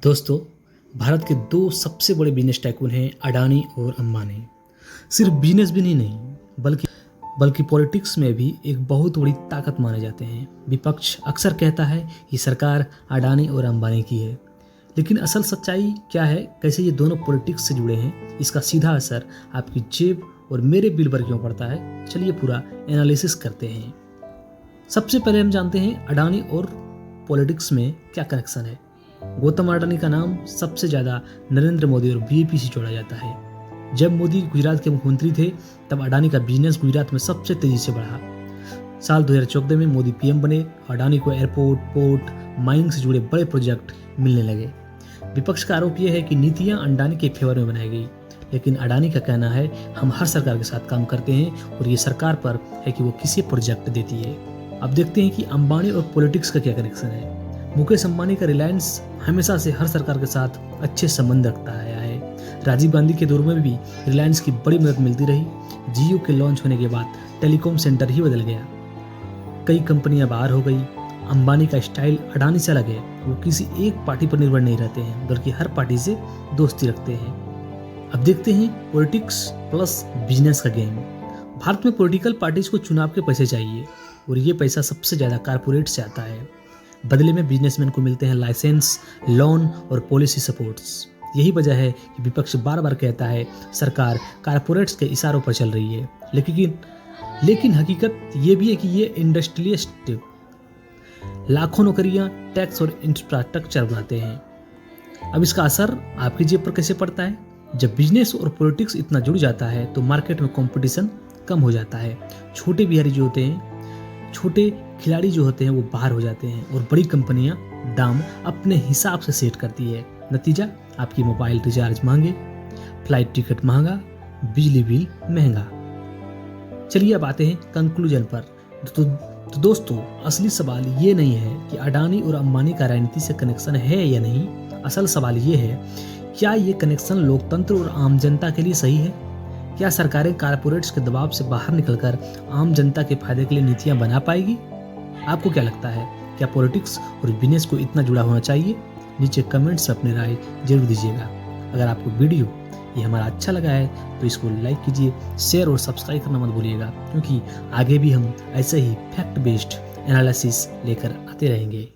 दोस्तों, भारत के दो सबसे बड़े बिजनेस टाइकून हैं अडानी और अंबानी। सिर्फ बिजनेस भी नहीं बल्कि पॉलिटिक्स में भी एक बहुत बड़ी ताकत माने जाते हैं। विपक्ष अक्सर कहता है कि सरकार अडानी और अंबानी की है, लेकिन असल सच्चाई क्या है? कैसे ये दोनों पॉलिटिक्स से जुड़े हैं? इसका सीधा असर आपकी जेब और मेरे बिल पर क्यों पड़ता है? चलिए पूरा एनालिसिस करते हैं। सबसे पहले हम जानते हैं अडानी और पॉलिटिक्स में क्या कनेक्शन है। गौतम अडानी का नाम सबसे ज़्यादा नरेंद्र मोदी और बीजेपी से जोड़ा जाता है। जब मोदी गुजरात के मुख्यमंत्री थे, तब अडानी का बिजनेस गुजरात में सबसे तेजी से बढ़ा। साल 2014 में मोदी पीएम बने, अडानी को एयरपोर्ट, पोर्ट, माइनिंग से जुड़े बड़े प्रोजेक्ट मिलने लगे। विपक्ष का आरोप यह है कि नीतियां अडानी के फेवर में बनाई गई, लेकिन अडानी का कहना है हम हर सरकार के साथ काम करते हैं और ये सरकार पर है कि वो किसी प्रोजेक्ट देती है। अब देखते हैं कि अंबानी और पॉलिटिक्स का क्या कनेक्शन है। मुकेश अंबानी का रिलायंस हमेशा से हर सरकार के साथ अच्छे संबंध रखता आया है। राजीव गांधी के दौर में भी रिलायंस की बड़ी मदद मिलती रही। जियो के लॉन्च होने के बाद टेलीकॉम सेंटर ही बदल गया, कई कंपनियां बाहर हो गई। अंबानी का स्टाइल अडानी से अलग है। वो किसी एक पार्टी पर निर्भर नहीं रहते हैं, बल्कि हर पार्टी से दोस्ती रखते हैं। अब देखते हैं पॉलिटिक्स प्लस बिजनेस का गेम। भारत में पॉलिटिकल पार्टीज को चुनाव के पैसे चाहिए और ये पैसा सबसे ज्यादा कारपोरेट से आता है। बदले में बिजनेसमैन को मिलते हैं लाइसेंस, लोन और पॉलिसी सपोर्ट्स। यही वजह है कि विपक्ष बार बार कहता है सरकार कारपोरेट्स के इशारों पर चल रही है, लेकिन हकीकत ये भी है कि ये इंडस्ट्रियलिस्ट लाखों नौकरियां, टैक्स और इंफ्रास्ट्रक्चर बनाते हैं। अब इसका असर आपकी जेब पर कैसे पड़ता है? जब बिजनेस और पॉलिटिक्स इतना जुड़ जाता है तो मार्केट में कंपटीशन कम हो जाता है। छोटे खिलाड़ी जो होते हैं वो बाहर हो जाते हैं और बड़ी कंपनियां दाम अपने हिसाब से सेट करती है। नतीजा, आपकी मोबाइल रिचार्ज महंगे, फ्लाइट टिकट महंगा, बिजली बिल महंगा। चलिए अब आते हैं कंक्लूजन पर। तो दोस्तों, असली सवाल ये नहीं है कि अडानी और अंबानी का राजनीति से कनेक्शन है या नहीं। असल सवाल ये है, क्या ये कनेक्शन लोकतंत्र और आम जनता के लिए सही है? क्या सरकारें कारपोरेट्स के दबाव से बाहर निकलकर आम जनता के फायदे के लिए नीतियां बना पाएगी? आपको क्या लगता है, क्या पॉलिटिक्स और बिजनेस को इतना जुड़ा होना चाहिए? नीचे कमेंट्स में अपनी राय जरूर दीजिएगा। अगर आपको वीडियो ये हमारा अच्छा लगा है तो इसको लाइक कीजिए, शेयर और सब्सक्राइब करना मत भूलिएगा, क्योंकि आगे भी हम ऐसे ही फैक्ट बेस्ड एनालिसिस लेकर आते रहेंगे।